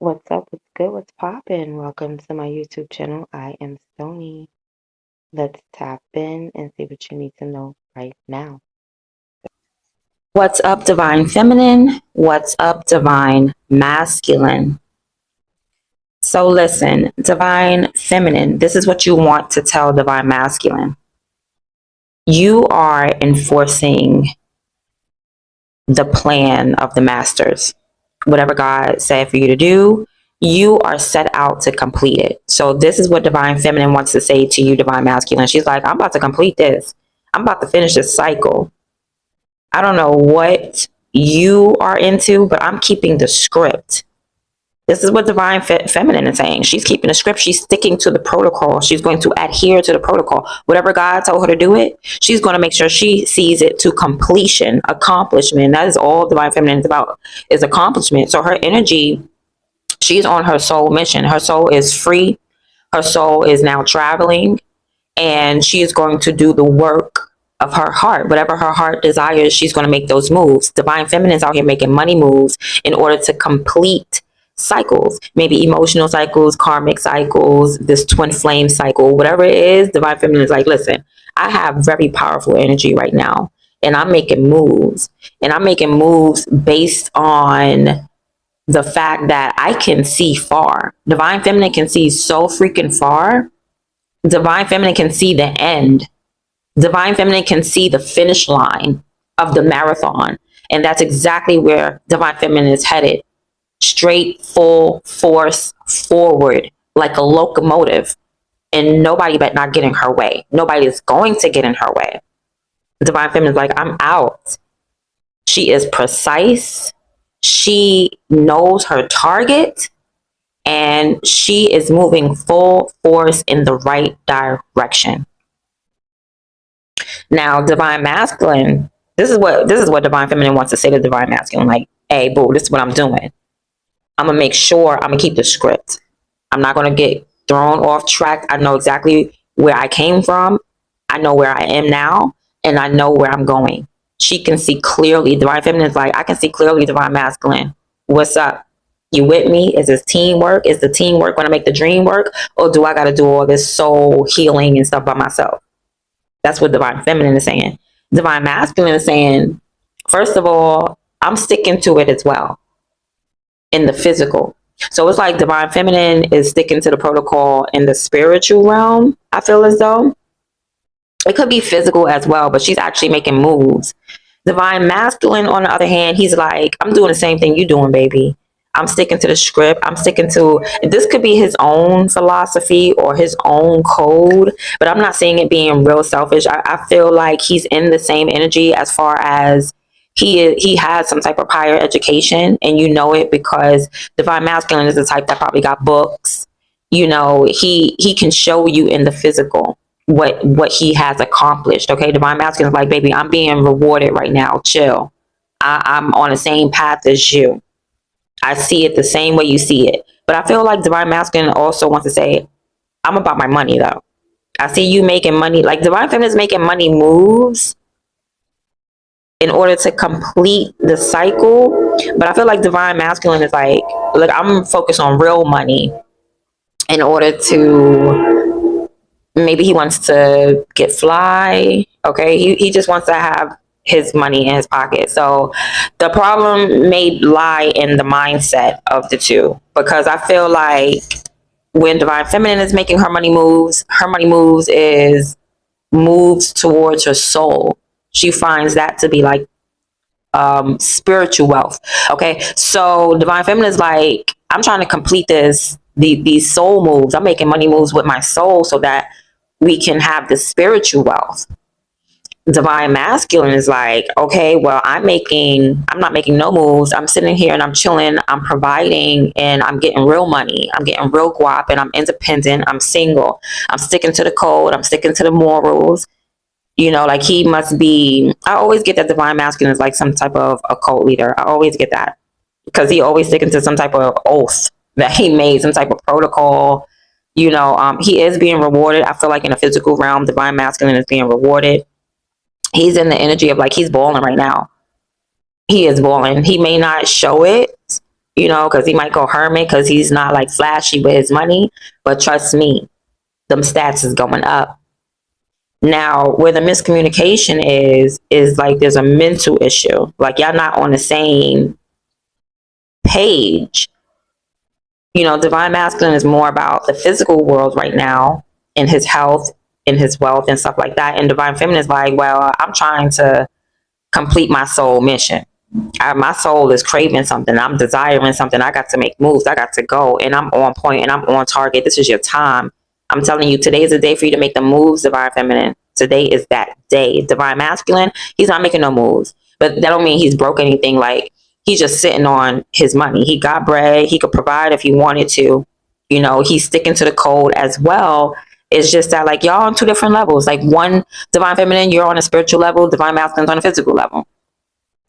What's up? What's good? What's poppin'? Welcome to my YouTube channel. I am Stony. Let's tap in and see what you need to know right now. What's up, Divine Feminine? What's up, Divine Masculine? So listen, Divine Feminine, this is what you want to tell Divine Masculine. You are enforcing the plan of the masters. Whatever God said for you to do, you are set out to complete it. So this is what Divine Feminine wants to say to you, Divine Masculine. She's like, I'm about to complete this. I'm about to finish this cycle. I don't know what you are into, but I'm keeping the script. This is what Divine Feminine is saying. She's keeping the script. She's sticking to the protocol. She's going to adhere to the protocol. Whatever God told her to do it, she's going to make sure she sees it to completion, accomplishment. That is all Divine Feminine is about, is accomplishment. So her energy, she's on her soul mission. Her soul is free. Her soul is now traveling, and she is going to do the work of her heart. Whatever her heart desires, she's going to make those moves. Divine Feminine is out here making money moves in order to complete cycles, maybe emotional cycles, karmic cycles, this twin flame cycle, whatever it is. Divine Feminine is like, listen, I have very powerful energy right now, and I'm making moves, and I'm making moves based on the fact that I can see far. Divine Feminine can see so freaking far. Divine Feminine can see the end. Divine Feminine can see the finish line of the marathon. And that's exactly where Divine Feminine is headed. Straight, full force forward, like a locomotive. And nobody but not get in her way. Nobody is going to get in her way. Divine Feminine is like, I'm out. She is precise. She knows her target. And she is moving full force in the right direction. Now, Divine Masculine, this is what Divine Feminine wants to say to Divine Masculine. Like, hey, boo, this is what I'm doing. I'm gonna make sure I'm gonna keep the script. I'm not gonna get thrown off track. I know exactly where I came from. I know where I am now, and I know where I'm going. She can see clearly. Divine Feminine is like, I can see clearly, Divine Masculine. What's up? You with me? Is this teamwork? Is the teamwork going to make the dream work? Or do I got to do all this soul healing and stuff by myself? That's what Divine Feminine is saying. Divine Masculine is saying, first of all, I'm sticking to it as well in the physical. So it's like Divine Feminine is sticking to the protocol in the spiritual realm. I feel as though it could be physical as well, but she's actually making moves. Divine Masculine, on the other hand, he's like, I'm doing the same thing you doing, baby. I'm sticking to the script. I'm sticking to, this could be his own philosophy or his own code, but I'm not saying it being real selfish. I feel like he's in the same energy as far as he has some type of higher education, and you know it because Divine Masculine is the type that probably got books. You know, he can show you in the physical what he has accomplished. Okay, Divine Masculine is like, baby, I'm being rewarded right now. Chill. I'm on the same path as you. I see it the same way you see it. But I feel like Divine Masculine also wants to say, I'm about my money though. I see you making money. Like Divine Feminine is making money moves in order to complete the cycle. But I feel like Divine Masculine is like, look, I'm focused on real money in order to, maybe he wants to get fly. Okay. He just wants to have his money in his pocket. So the problem may lie in the mindset of the two, because I feel like when Divine Feminine is making her money moves is moves towards her soul. She finds that to be like spiritual wealth. Okay, so Divine Feminine is like, I'm trying to complete these soul moves. I'm making money moves with my soul so that we can have the spiritual wealth. Divine Masculine is like, okay, well, I'm not making no moves. I'm sitting here and I'm chilling. I'm providing and I'm getting real money. I'm getting real guap and I'm independent. I'm single. I'm sticking to the code. I'm sticking to the morals. You know, like he must be, I always get that Divine Masculine is like some type of a cult leader. I always get that because he always sticking to some type of oath that he made, some type of protocol. You know, he is being rewarded. I feel like in a physical realm, Divine Masculine is being rewarded. He's in the energy of like, he's balling right now. He is balling. He may not show it, because he might go hermit because he's not like flashy with his money. But trust me, them stats is going up. Now, where the miscommunication is like there's a mental issue. Like y'all not on the same page. Divine masculine is more about the physical world right now and his health and his wealth and stuff like that. And divine feminine is like, well, I'm trying to complete my soul mission. My soul is craving something. I'm desiring something. I got to make moves. I got to go, and I'm on point and I'm on target. This is your time. I'm telling you, today is the day for you to make the moves, divine feminine. Today is that day. Divine masculine, he's not making no moves, but that don't mean he's broke anything. Like, he's just sitting on his money. He got bread. He could provide if he wanted to. He's sticking to the code as well. It's just that, like, y'all on two different levels. Like, one, divine feminine, you're on a spiritual level. Divine masculine's on a physical level.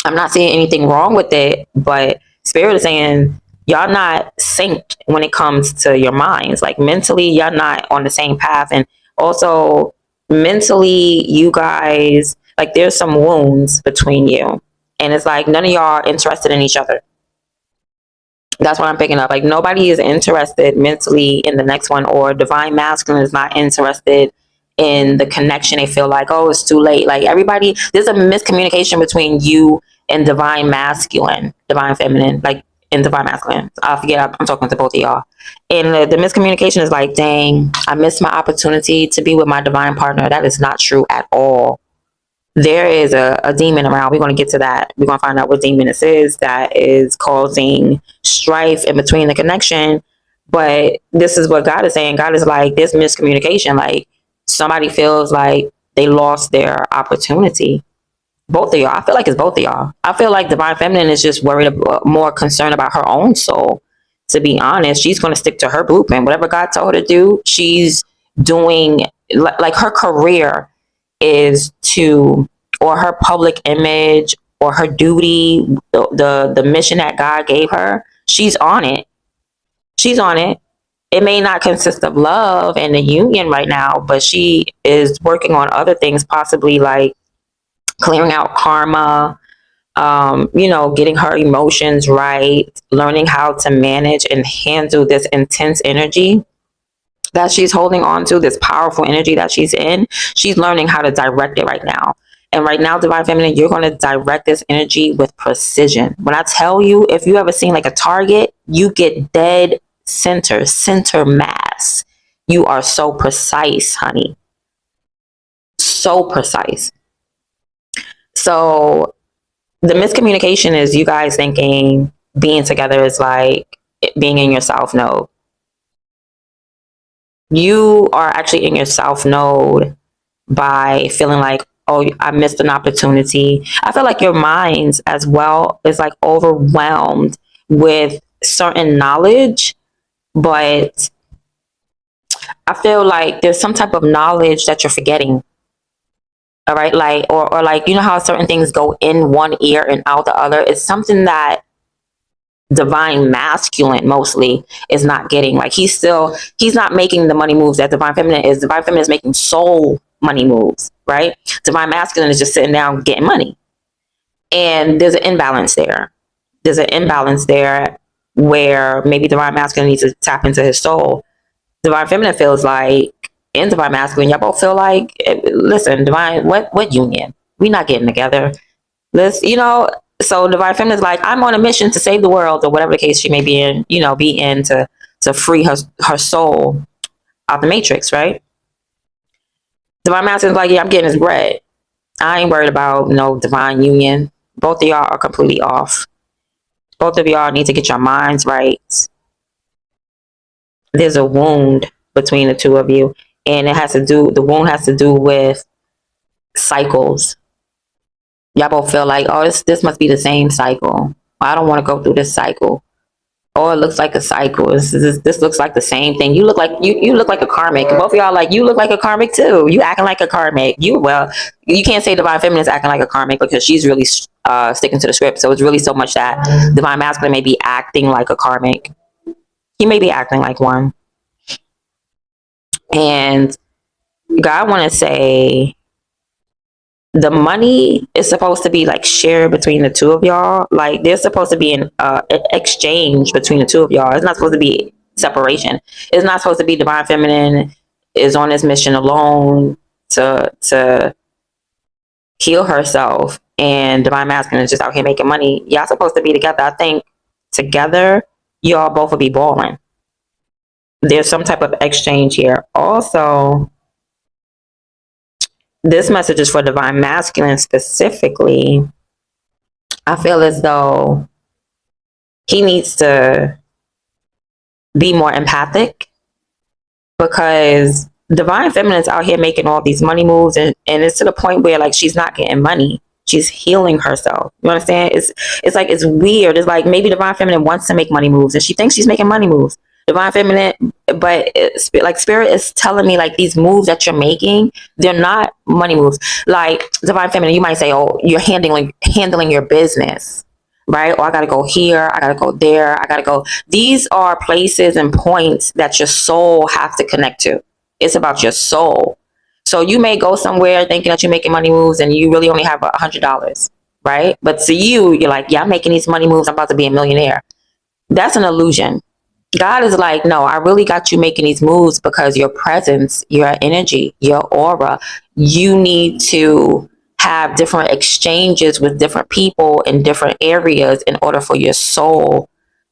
I'm not seeing anything wrong with it, but spirit is saying y'all not synced when it comes to your minds. Like, mentally, y'all not on the same path. And also mentally, you guys, like, there's some wounds between you. And it's like none of y'all are interested in each other. That's what I'm picking up. Like, nobody is interested mentally in the next one, or divine masculine is not interested in the connection. They feel like, oh, it's too late. Like, everybody, there's a miscommunication between you and divine masculine, divine feminine, like, in divine masculine. I forget, I'm talking to both of y'all. And the miscommunication is like, dang, I missed my opportunity to be with my divine partner. That is not true at all. There is a demon around. We're going to get to that. We're going to find out what demon this is that is causing strife in between the connection. But this is what God is saying. God is like, there's miscommunication. Like, somebody feels like they lost their opportunity. Both of y'all. I feel like it's both of y'all. I feel like divine feminine is just worried about, more concerned about her own soul. To be honest, she's going to stick to her blueprint. Whatever God told her to do, she's doing. Like, her career is to, or her public image, or her duty, the mission that God gave her, she's on it. She's on it. It may not consist of love and the union right now, but she is working on other things, possibly like clearing out karma, getting her emotions right, learning how to manage and handle this intense energy that she's holding on to, this powerful energy that she's in. She's learning how to direct it right now. And right now, divine feminine, you're going to direct this energy with precision. When I tell you, if you ever seen like a target, you get dead center mass. You are so precise, honey. So precise. So the miscommunication is you guys thinking being together is like being in your south node. You are actually in your south node by feeling like, oh, I missed an opportunity. I feel like your minds as well is like overwhelmed with certain knowledge, but I feel like there's some type of knowledge that you're forgetting. All right. Like, or like, how certain things go in one ear and out the other. It's something that divine masculine mostly is not getting. Like, he's not making the money moves that divine feminine is. Divine feminine is making soul money moves, right? Divine masculine is just sitting down getting money. And there's an imbalance there. There's an imbalance there where maybe divine masculine needs to tap into his soul. Divine feminine feels like, and divine masculine, y'all both feel like, listen, divine, what union? We not getting together. Let's, so divine feminine is like, I'm on a mission to save the world, or whatever the case she may be in, to free her soul out the matrix, right? Divine masculine is like, yeah, I'm getting his bread. I ain't worried about no divine union. Both of y'all are completely off. Both of y'all need to get your minds right. There's a wound between the two of you, and the wound has to do with cycles. Y'all both feel like, oh, this must be the same cycle. I don't want to go through this cycle. Oh, it looks like a cycle. This looks like the same thing. You look like you look like a karmic. Both of y'all, like, you look like a karmic too. You acting like a karmic. You can't say divine feminine is acting like a karmic because she's really sticking to the script. So it's really so much that divine masculine may be acting like a karmic. He may be acting like one. And God want to say, the money is supposed to be like shared between the two of y'all. Like there's supposed to be an exchange between the two of y'all. It's not supposed to be separation. It's not supposed to be divine feminine is on this mission alone to heal herself, and divine masculine is just out here making money. Y'all supposed to be together. I think together y'all both will be balling. There's some type of exchange here. Also, this message is for divine masculine specifically. I feel as though he needs to be more empathic, because divine feminine's out here making all these money moves, and it's to the point where like she's not getting money. She's healing herself. You understand? It's like it's weird. It's like maybe divine feminine wants to make money moves and she thinks she's making money moves. Divine feminine, but like spirit is telling me like these moves that you're making, they're not money moves. Like divine feminine, you might say, oh, you're handling your business, right? Or I gotta go here, I gotta go there, I gotta go. These are places and points that your soul have to connect to. It's about your soul. So you may go somewhere thinking that you're making money moves and you really only have $100, right? But to you, you're like, yeah, I'm making these money moves, I'm about to be a millionaire. That's an illusion. God is like, no, I really got you making these moves because your presence, your energy, your aura, you need to have different exchanges with different people in different areas in order for your soul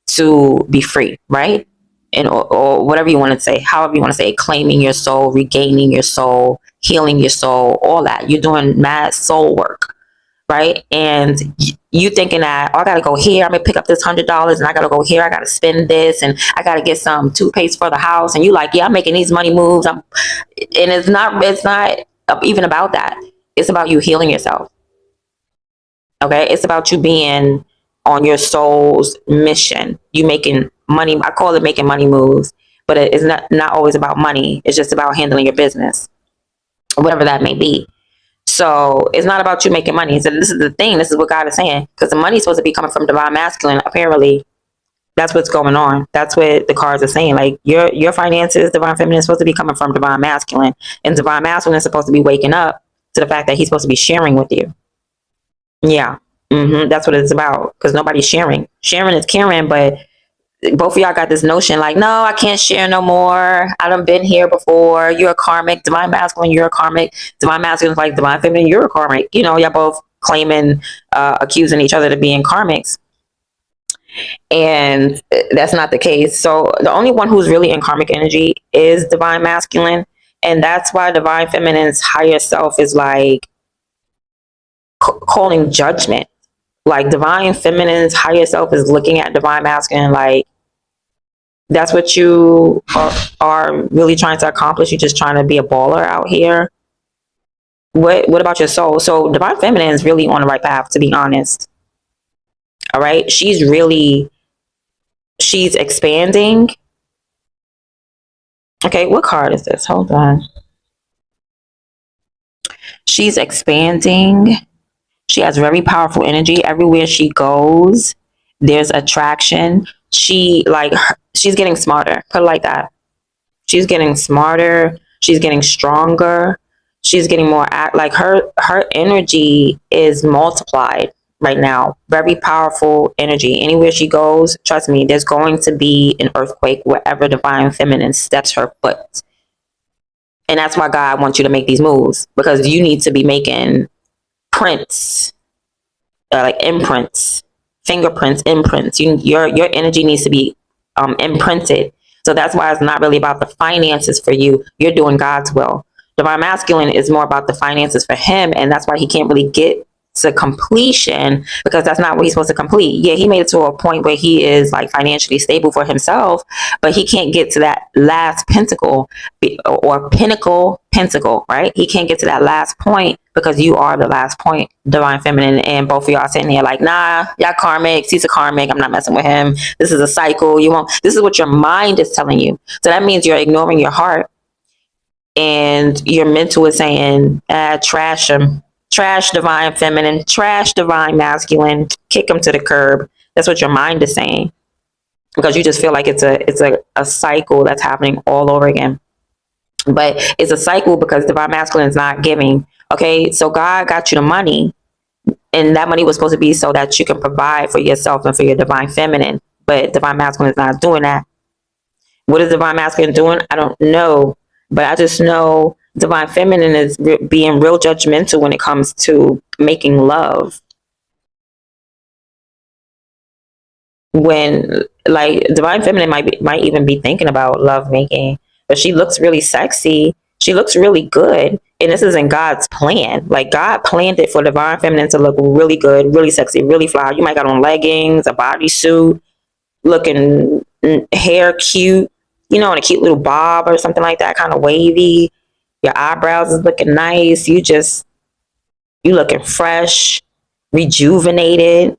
to be free, right? And or whatever you want to say, however you want to say, claiming your soul, regaining your soul, healing your soul, all that. You're doing mad soul work, right? And you thinking that, oh, I gotta go here, I'm gonna pick up this $100 and I gotta go here, I gotta spend this and I gotta get some toothpaste for the house, and you like, yeah, I'm making these money moves. And it's not even about that. It's about you healing yourself. Okay, it's about you being on your soul's mission. You making money. I call it making money moves, but it's not always about money. It's just about handling your business, whatever that may be. So it's not about you making money. So this is the thing. This is what God is saying, because the money is supposed to be coming from divine masculine. Apparently, that's what's going on. That's what the cards are saying. Like your finances, divine feminine, is supposed to be coming from divine masculine, and divine masculine is supposed to be waking up to the fact that he's supposed to be sharing with you. Yeah, that's what it's about. Because nobody's sharing. Sharing is caring, but both of y'all got this notion like, no, I can't share no more. I done been here before. You're a karmic. Divine masculine, you're a karmic. Divine masculine is like divine feminine, you're a karmic. You know, y'all both claiming, accusing each other to being karmics. And that's not the case. So the only one who's really in karmic energy is divine masculine. And that's why divine feminine's higher self is like calling judgment. Like divine feminine's higher self is looking at divine masculine like, that's what you are really trying to accomplish. You're just trying to be a baller out here. What about your soul? So divine feminine is really on the right path, to be honest. All right, she's expanding. Okay, what card is this? Hold on. She's expanding. She has very powerful energy. Everywhere she goes, there's attraction. She's getting smarter. Put it like that. She's getting smarter. She's getting stronger. She's getting more like her energy is multiplied right now. Very powerful energy. Anywhere she goes, trust me, there's going to be an earthquake wherever divine feminine steps her foot. And that's why God wants you to make these moves, because you need to be making prints, like imprints, fingerprints, imprints. Your energy needs to be imprinted. So that's why it's not really about the finances for you. You're doing God's will. Divine masculine is more about the finances for him, and that's why he can't really get to completion, because that's not what he's supposed to complete. Yeah, he made it to a point where he is like financially stable for himself, but he can't get to that last pentacle or pentacle, right? He can't get to that last point because you are the last point, divine feminine, and both of y'all are sitting there like, nah, y'all karmics, he's a karmic, I'm not messing with him. This is a cycle. You won't. This is what your mind is telling you. So that means you're ignoring your heart, and your mental is saying, trash him. Trash divine feminine, trash divine masculine, kick him to the curb. That's what your mind is saying, because you just feel like it's a cycle that's happening all over again. But it's a cycle because divine masculine is not giving. Okay, so God got you the money, and that money was supposed to be so that you can provide for yourself and for your divine feminine. But divine masculine is not doing that. What is divine masculine doing? I don't know, but I just know divine feminine is being real judgmental when it comes to making love. When like divine feminine might even be thinking about love making, but she looks really sexy. She looks really good, and this isn't God's plan. Like God planned it for divine feminine to look really good, really sexy, really fly. You might got on leggings, a bodysuit, looking hair cute, you know, in a cute little bob or something like that, kind of wavy. Your eyebrows is looking nice. You looking fresh, rejuvenated,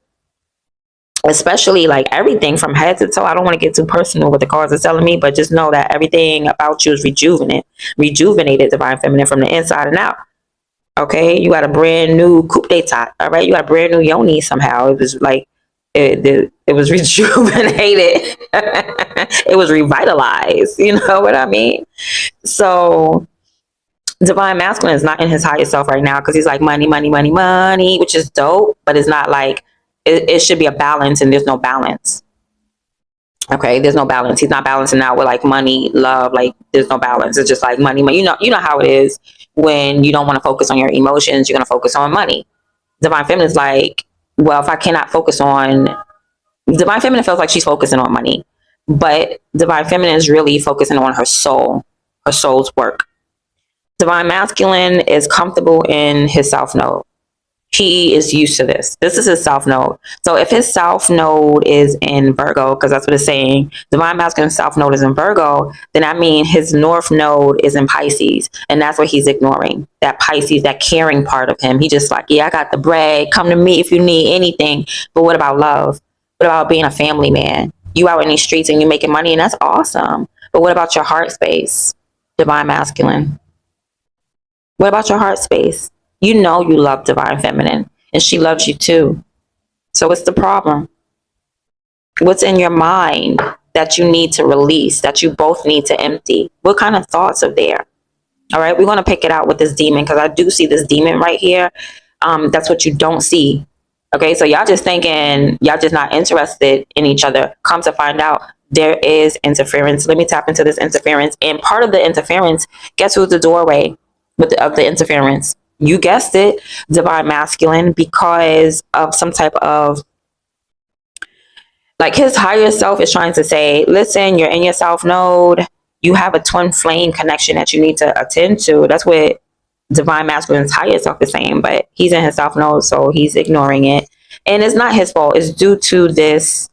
especially like everything from head to toe. I don't want to get too personal with the cards are telling me, but just know that everything about you is rejuvenated divine feminine from the inside and out. Okay, you got a brand new coupe d'etat. All right, you got a brand new yoni somehow. It was like it was rejuvenated. It was revitalized. You know what I mean? So divine masculine is not in his highest self right now because he's like money, money, money, money, which is dope, but it's not like it should be a balance, and there's no balance. Okay, there's no balance. He's not balancing out with like money, love. Like there's no balance. It's just like money, money. You know how it is when you don't want to focus on your emotions. You're gonna focus on money. Divine feminine is like, well, if I cannot focus on divine feminine, feels like she's focusing on money, but divine feminine is really focusing on her soul's work. Divine masculine is comfortable in his south node. He is used to this. This is his south node. So if his south node is in Virgo, because that's what it's saying, divine masculine south node is in Virgo, then I mean his north node is in Pisces. And that's what he's ignoring. That Pisces, that caring part of him. He just like, yeah, I got the bread. Come to me if you need anything. But what about love? What about being a family man? You out in these streets and you making money, and that's awesome. But what about your heart space? Divine masculine. What about your heart space? You know you love divine feminine, and she loves you too. So what's the problem? What's in your mind that you need to release, that you both need to empty? What kind of thoughts are there? All right, we're going to pick it out with this demon because I do see this demon right here. That's what you don't see. Okay, so y'all just thinking, y'all just not interested in each other. Come to find out, there is interference. Let me tap into this interference. And part of the interference, guess who's the doorway of the interference? You guessed it, divine masculine, because of some type of like his higher self is trying to say, listen, you're in your south node. You have a twin flame connection that you need to attend to. That's what divine masculine's higher self is saying, but he's in his south node, so he's ignoring it. And it's not his fault. It's due to this.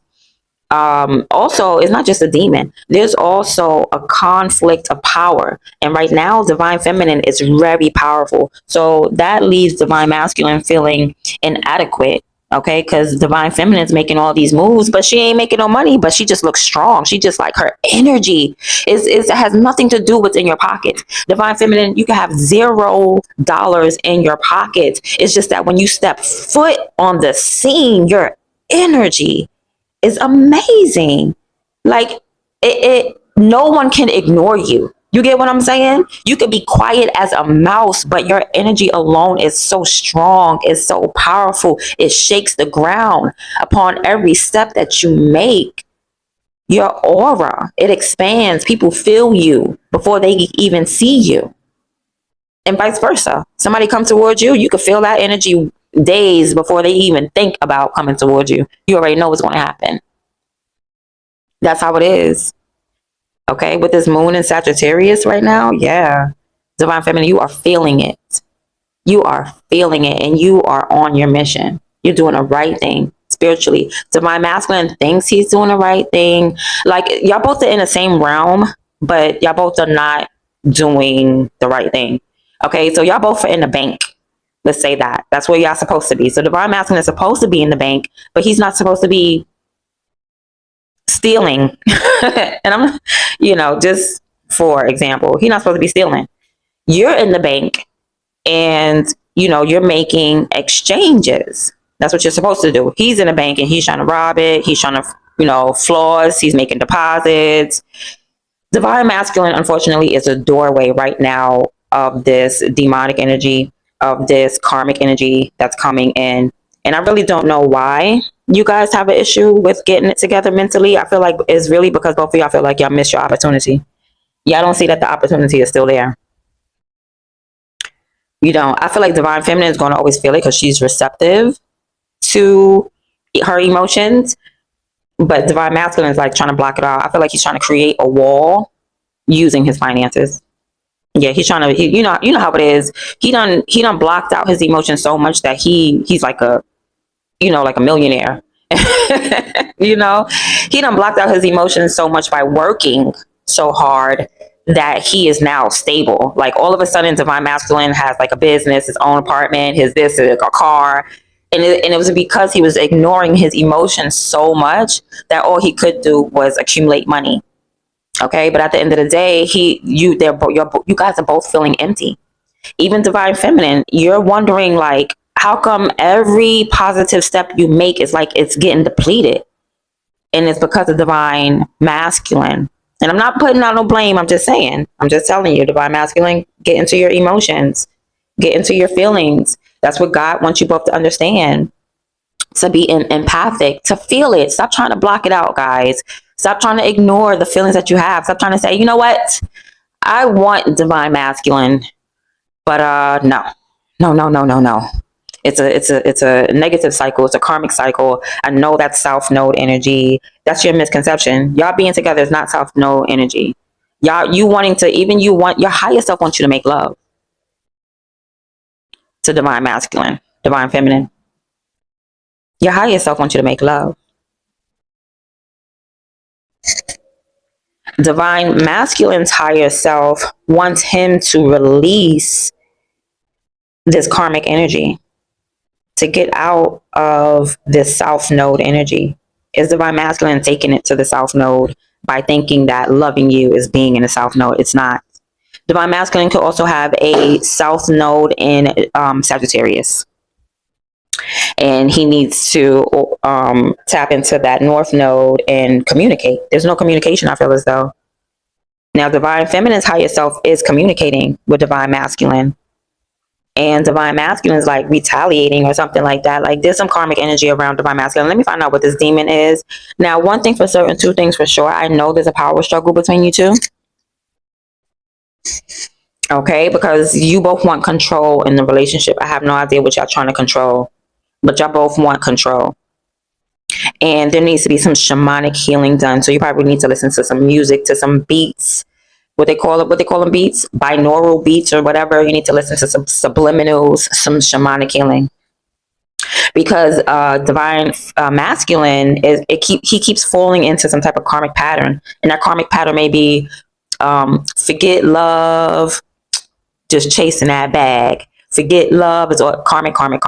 Also, it's not just a demon. There's also a conflict of power. And right now, divine feminine is very powerful. So that leaves divine masculine feeling inadequate. Okay, because divine feminine is making all these moves, but she ain't making no money. But she just looks strong. She just like her energy is has nothing to do with in your pockets. Divine feminine, you can have $0 in your pockets. It's just that when you step foot on the scene, your energy is amazing. Like no one can ignore you. You get what I'm saying? You could be quiet as a mouse, but your energy alone is so strong, it's so powerful. It shakes the ground upon every step that you make. Your aura, it expands. People feel you before they even see you. And vice versa. Somebody comes towards you, you can feel that energy days before they even think about coming towards you. You already know what's going to happen. That's how it is. Okay, with this moon in Sagittarius right now, yeah. Divine feminine, you are feeling it. You are feeling it, and you are on your mission. You're doing the right thing spiritually. Divine masculine thinks he's doing the right thing. Like y'all both are in the same realm, but y'all both are not doing the right thing. Okay, so y'all both are in the bank. Let's say that. That's where y'all supposed to be. So divine masculine is supposed to be in the bank, but he's not supposed to be stealing. And I'm, just for example, he's not supposed to be stealing. You're in the bank and, you're making exchanges. That's what you're supposed to do. He's in the bank and he's trying to rob it. He's trying to, floss. He's making deposits. Divine masculine, unfortunately, is a doorway right now of this demonic energy. of this karmic energy that's coming in. And I really don't know why you guys have an issue with getting it together mentally. I feel like it's really because both of y'all feel like y'all missed your opportunity. Y'all don't see that the opportunity is still there. You don't. I feel like divine feminine is going to always feel it because she's receptive to her emotions. But divine masculine is like trying to block it out. I feel like he's trying to create a wall using his finances. Yeah, he's trying to. You know how it is. He done blocked out his emotions so much that he's like a, like a millionaire. you know, he done blocked out his emotions so much by working so hard that he is now stable. Like all of a sudden, divine masculine has like a business, his own apartment, his this, a car. And it was because he was ignoring his emotions so much that all he could do was accumulate money. Okay, but at the end of the day, you guys are both feeling empty. Even divine feminine, you're wondering like, how come every positive step you make is like it's getting depleted? And it's because of divine masculine. And I'm not putting out no blame. I'm just saying. I'm just telling you, divine masculine, get into your emotions, get into your feelings. That's what God wants you both to understand. To be empathic, to feel it. Stop trying to block it out, guys. Stop trying to ignore the feelings that you have. Stop trying to say, you know what? I want divine masculine, but no, no, no, no, no, no. It's a negative cycle. It's a karmic cycle. I know that's South Node energy. That's your misconception. Y'all being together is not South Node energy. You wanting to, even you want, your higher self wants you to make love to divine masculine, divine feminine. Your higher self wants you to make love. Divine masculine's higher self wants him to release this karmic energy, to get out of this South Node energy. Is divine masculine taking it to the South Node by thinking that loving you is being in the South Node? It's not. Divine masculine could also have a South Node in Sagittarius. And he needs to tap into that North Node and communicate. There's no communication, I feel as though. Now, divine feminine's higher self is communicating with divine masculine. And divine masculine is like retaliating or something like that. Like there's some karmic energy around divine masculine. Let me find out what this demon is. Now, one thing for certain, two things for sure. I know there's a power struggle between you two. Okay, because you both want control in the relationship. I have no idea what y'all trying to control, but y'all both want control. And there needs to be some shamanic healing done. So you probably need to listen to some music, to some beats. What they call them beats, binaural beats or whatever. You need to listen to some subliminals, some shamanic healing, because divine masculine he keeps falling into some type of karmic pattern, and that karmic pattern may be forget love, just chasing that bag. Forget love is all karmic. God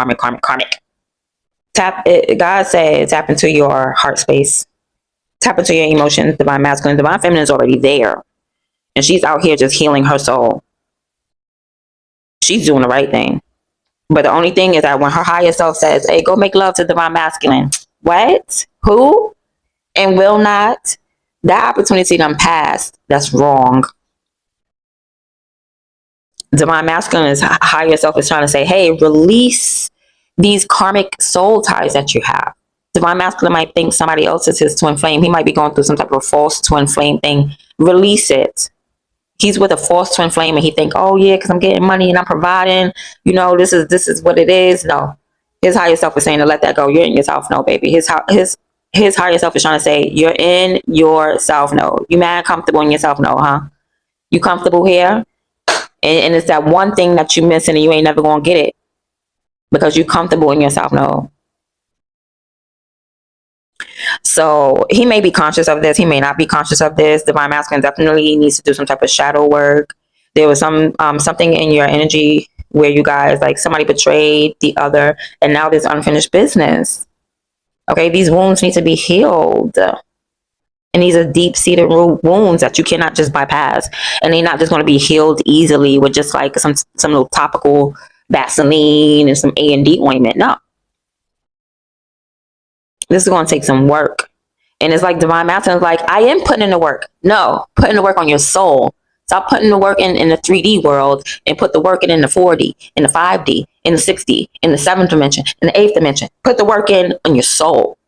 said tap into your heart space, tap into your emotions. Divine masculine, divine feminine is already there. And she's out here just healing her soul. She's doing the right thing. But the only thing is that when her higher self says, hey, go make love to divine masculine. What? Who? And will not? That opportunity done passed. That's wrong. Divine masculine's higher self is trying to say, hey, release these karmic soul ties that you have. Divine masculine might think somebody else is his twin flame. He might be going through some type of false twin flame thing. Release it. He's with a false twin flame and he think, oh yeah, because I'm getting money and I'm providing, this is what it is. No, his higher self is saying to let that go. You're in your South Node, baby. His higher self is trying to say you're in your South Node. You mad comfortable in your South Node, huh? You comfortable here? And it's that one thing that you missing and you ain't never gonna get it because you're comfortable in your South Node. So he may be conscious of this. He may not be conscious of this. Divine masculine definitely needs to do some type of shadow work. There was something in your energy where you guys, like somebody betrayed the other, and now there's unfinished business. Okay, these wounds need to be healed. And these are deep-seated wounds that you cannot just bypass. And they're not just going to be healed easily with just like some little topical Vaseline and some A&D ointment. No. This is going to take some work. And it's like divine masculine is like, I am putting in the work. No, put in the work on your soul. Stop putting the work in the 3D world and put the work in the 4D, in the 5D, in the 6D, in the 7th dimension, in the 8th dimension. Put the work in on your soul.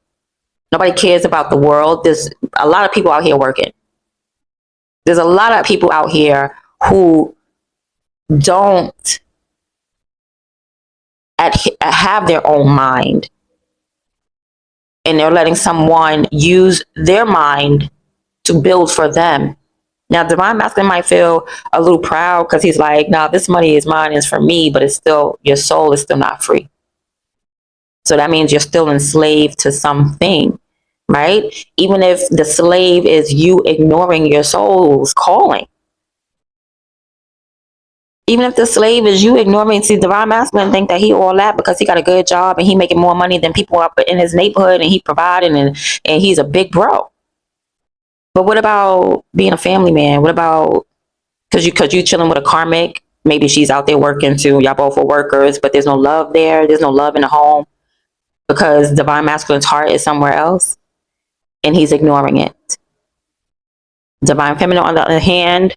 Nobody cares about the world. There's a lot of people out here working. There's a lot of people out here who don't have their own mind, and they're letting someone use their mind to build for them. Now, divine masculine might feel a little proud because he's like, "No, this money is mine, it's for me," but it's still, your soul is still not free. So that means you're still enslaved to something, right? Even if the slave is you ignoring your soul's calling. Even if the slave is you ignoring, see, divine masculine think that he all that because he got a good job and he making more money than people up in his neighborhood and he providing and he's a big bro. But what about being a family man? What about, because you chilling with a karmic, maybe she's out there working too, y'all both are workers, but there's no love there, there's no love in the home because divine masculine's heart is somewhere else and he's ignoring it. Divine feminine, on the other hand,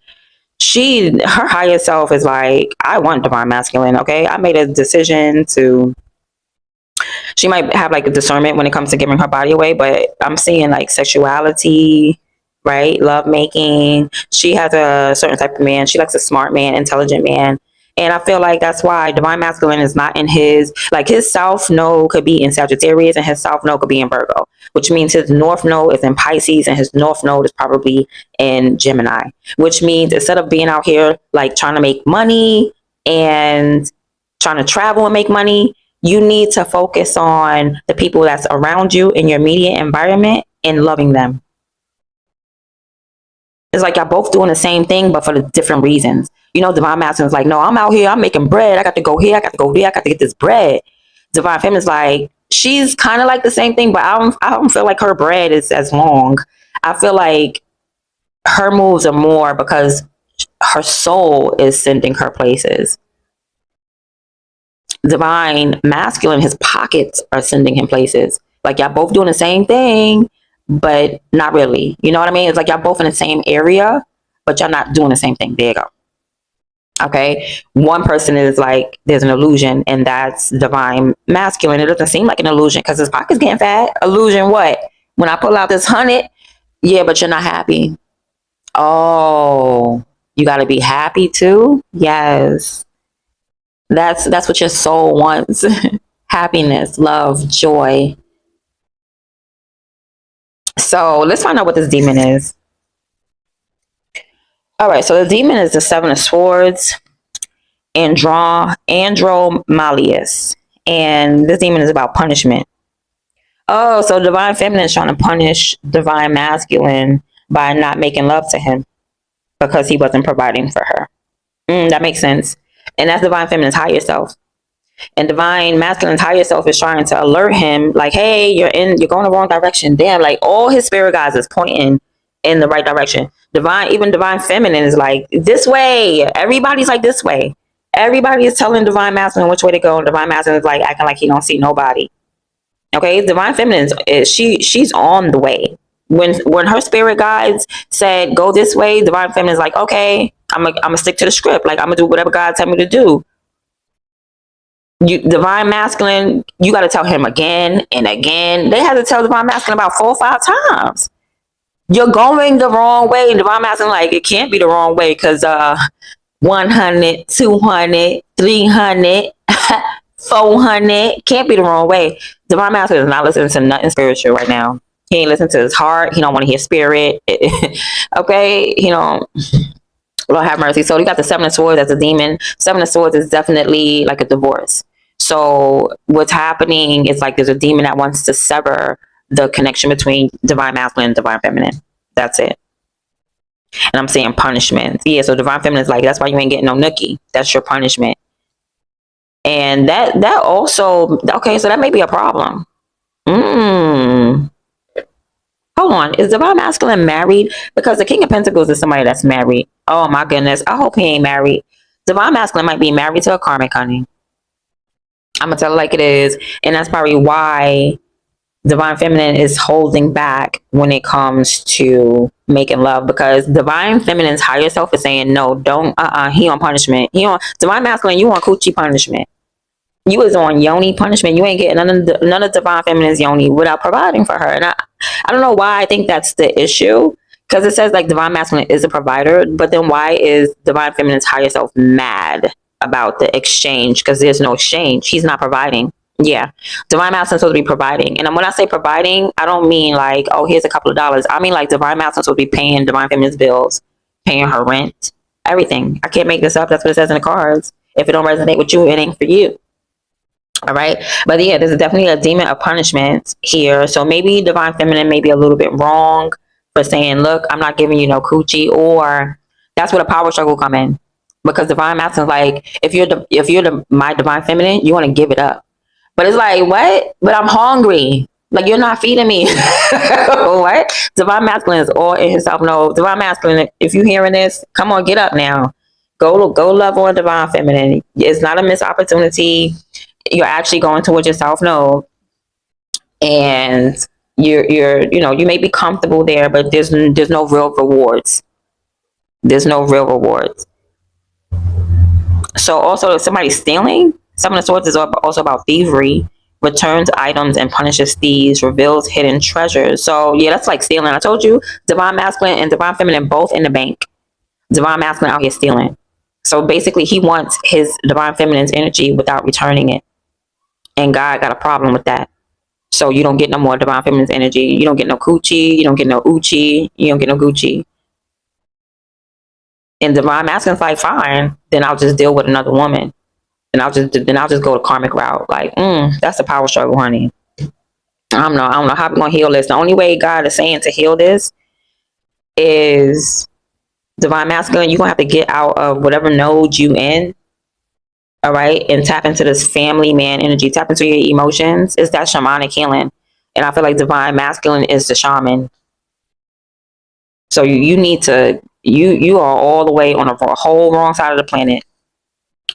her higher self is like, I want divine masculine. Okay, I made a decision to. She might have like a discernment when it comes to giving her body away, but I'm seeing like sexuality, right? Love making. She has a certain type of man. She likes a smart man, intelligent man. And I feel like that's why divine masculine is not in his, like his south node could be in Sagittarius and his south node could be in Virgo, which means his north node is in Pisces and his north node is probably in Gemini, which means instead of being out here like trying to make money and trying to travel and make money, you need to focus on the people that's around you in your immediate environment and loving them. It's like y'all both doing the same thing, but for the different reasons. You know, divine masculine is like, no, I'm out here, I'm making bread. I got to go here, I got to go there, I got to get this bread. Divine feminine is like, she's kind of like the same thing, but I don't feel like her bread is as long. I feel like her moves are more because her soul is sending her places. Divine masculine, his pockets are sending him places. Like y'all both doing the same thing, but not really. You know what I mean? It's like y'all both in the same area, but y'all not doing the same thing. There you go. Okay. One person is like, there's an illusion, and that's divine masculine. It doesn't seem like an illusion because his pocket's getting fat. Illusion what? When I pull out this 100, yeah, but you're not happy. Oh, you got to be happy too? Yes. That's what your soul wants. Happiness, love, joy. So let's find out what this demon is. All right, so the demon is the 7 of Swords, Andromalius. And this demon is about punishment. Oh, so divine feminine is trying to punish divine masculine by not making love to him because he wasn't providing for her. That makes sense. And that's divine feminine's higher self. And divine masculine's higher self is trying to alert him, like, hey, you're going the wrong direction. Damn, like all his spirit guides is pointing in the right direction. Even divine feminine is like, this way. Everybody's like, this way. Everybody is telling divine masculine which way to go. And divine masculine is like acting like he don't see nobody. Okay, divine feminine is she's on the way. When her spirit guides said go this way, divine feminine is like, okay, I'm gonna stick to the script. Like I'm gonna do whatever God tell me to do. Divine masculine, you got to tell him again and again. They had to tell divine masculine about 4 or 5 times. You're going the wrong way. Divine masculine, like, it can't be the wrong way because 100, 200, 300, 400 can't be the wrong way. Divine masculine is not listening to nothing spiritual right now. He ain't listening to his heart. He don't want to hear spirit. Okay, he don't. Lord have mercy. So you got the 7 of Swords as a demon. 7 of Swords is definitely like a divorce. So what's happening is like there's a demon that wants to sever the connection between divine masculine and divine feminine. That's it. And I'm saying punishment. Yeah, so divine feminine is like, that's why you ain't getting no nookie. That's your punishment. And that also, okay, so that may be a problem. Hold on, is divine masculine married? Because the King of Pentacles is somebody that's married. Oh my goodness, I hope he ain't married. Divine masculine might be married to a karmic, honey. I'm gonna tell it like it is, and that's probably why Divine feminine is holding back when it comes to making love, because divine feminine's higher self is saying no, don't, he on punishment. He on divine masculine, you on coochie punishment. You is on yoni punishment. You ain't getting none of divine feminine's yoni without providing for her. And I don't know why I think that's the issue, because it says like divine masculine is a provider, but then why is divine feminine's higher self mad about the exchange? Because there's no exchange. He's not providing. Yeah, divine masculine's supposed to be providing, and when I say providing, I don't mean like, oh, here's a couple of dollars. I mean like divine masculine's supposed to be paying divine feminine's bills, paying her rent, everything. I can't make this up. That's what it says in the cards. If it don't resonate with you, it ain't for you. All right. But yeah, there's definitely a demon of punishment here. So maybe divine feminine may be a little bit wrong for saying, look, I'm not giving you no coochie, or that's where the power struggle come in. Because divine masculine is like, if you're my divine feminine, you want to give it up. But it's like, what? But I'm hungry. Like, you're not feeding me. What? Divine masculine is all in himself. No, divine masculine, if you're hearing this, come on, get up now. Go love on divine feminine. It's not a missed opportunity. You're actually going towards your self node, and you're you may be comfortable there, but there's no real rewards. There's no real rewards. So also, if somebody's stealing, some of the swords is also about thievery, returns items and punishes thieves, reveals hidden treasures. So yeah, that's like stealing. I told you, divine masculine and divine feminine both in the bank. Divine masculine out here stealing. So basically, he wants his divine feminine's energy without returning it. And God got a problem with that. So you don't get no more divine feminine's energy. You don't get no coochie. You don't get no uchi. You don't get no Gucci. And divine masculine's like, fine, then I'll just deal with another woman. And I'll just go the karmic route. Like, that's a power struggle, honey. I don't know how we're gonna heal this. The only way God is saying to heal this is divine masculine. You're gonna have to get out of whatever node you in. All right, and tap into this family man energy. Tap into your emotions. It's that shamanic healing, and I feel like divine masculine is the shaman. So you need to you are all the way on a whole wrong side of the planet,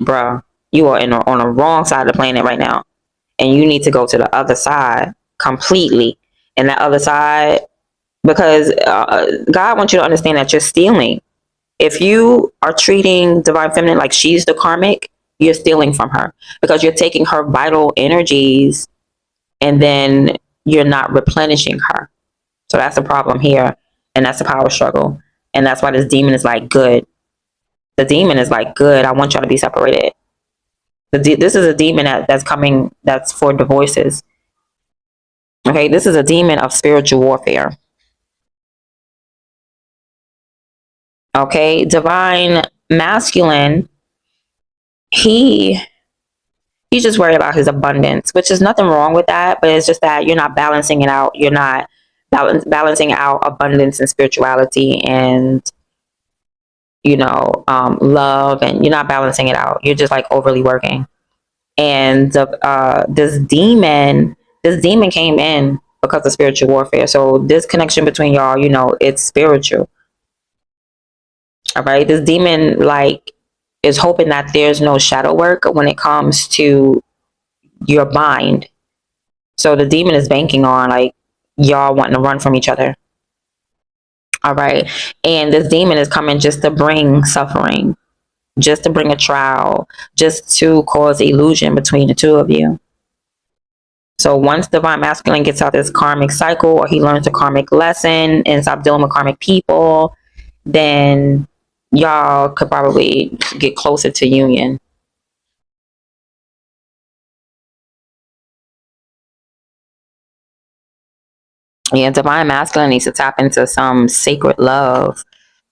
bruh. You are on a wrong side of the planet right now, and you need to go to the other side completely. And that other side, because God wants you to understand that you're stealing. If you are treating divine feminine like she's the karmic, you're stealing from her, because you're taking her vital energies and then you're not replenishing her. So that's the problem here. And that's the power struggle. And that's why this demon is like, good. The demon is like, good. I want y'all to be separated. This is a demon that's coming, that's for divorces. Okay. This is a demon of spiritual warfare. Okay. Divine masculine, he's just worried about his abundance, which is nothing wrong with that, but it's just that you're not balancing it out. You're not balancing out abundance and spirituality and, love, and you're not balancing it out. You're just like overly working. And this demon came in because of spiritual warfare. So this connection between y'all, it's spiritual. All right. This demon is hoping that there's no shadow work when it comes to your mind. So the demon is banking on y'all wanting to run from each other. All right. And this demon is coming just to bring suffering, just to bring a trial, just to cause illusion between the two of you. So once divine masculine gets out this karmic cycle, or he learns a karmic lesson and stop dealing with karmic people, then y'all could probably get closer to union. Yeah, divine masculine needs to tap into some sacred love.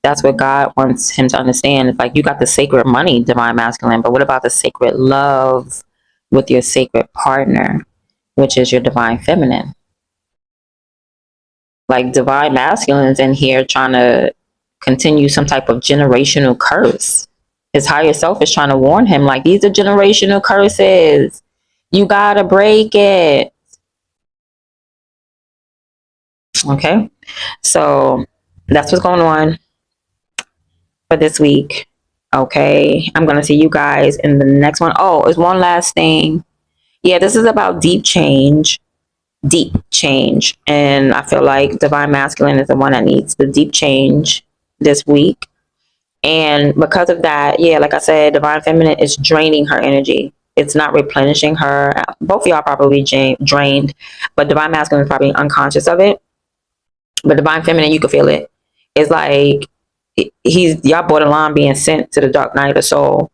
That's what God wants him to understand. It's like, you got the sacred money, divine masculine, but what about the sacred love with your sacred partner, which is your divine feminine? Like, divine masculine is in here trying to continue some type of generational curse. His higher self is trying to warn him, like, these are generational curses. You gotta break it. Okay, so that's what's going on for this week. Okay, I'm gonna see you guys in the next one. Oh, there's one last thing. Yeah, this is about deep change. deep change. And I feel like divine masculine is the one that needs the deep change this week. And because of that, yeah, like I said, divine feminine is draining her energy. It's not replenishing her. Both of y'all probably drained, but divine masculine is probably unconscious of it. But divine feminine, you can feel it. It's like he's y'all borderline being sent to the dark night of the soul.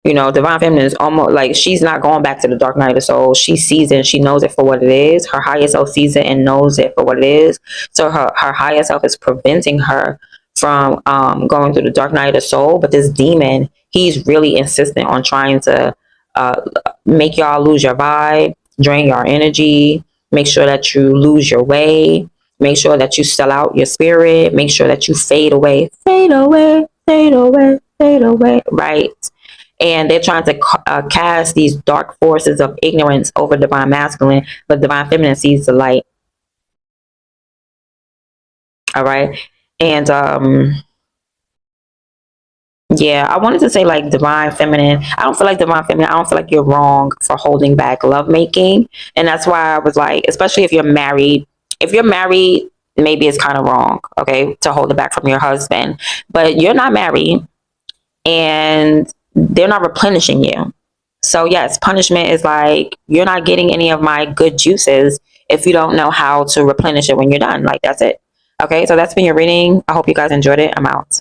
You know, divine feminine is almost like she's not going back to the dark night of the soul. She sees it and she knows it for what it is. Her higher self sees it and knows it for what it is. So her higher self is preventing her from going through the dark night of the soul. But this demon, he's really insistent on trying to uh, make y'all lose your vibe, drain your energy, make sure that you lose your way, make sure that you sell out your spirit, make sure that you fade away, fade away, fade away, fade away, right? And they're trying to cast these dark forces of ignorance over divine masculine, but divine feminine sees the light. All right. And yeah, I wanted to say like divine feminine. I don't feel like divine feminine. I don't feel like you're wrong for holding back lovemaking. And that's why I was like, especially if you're married, maybe it's kind of wrong, okay, to hold it back from your husband. But you're not married and they're not replenishing you. So yes, punishment is like you're not getting any of my good juices if you don't know how to replenish it when you're done. Like that's it. Okay, so that's been your reading. I hope you guys enjoyed it. I'm out.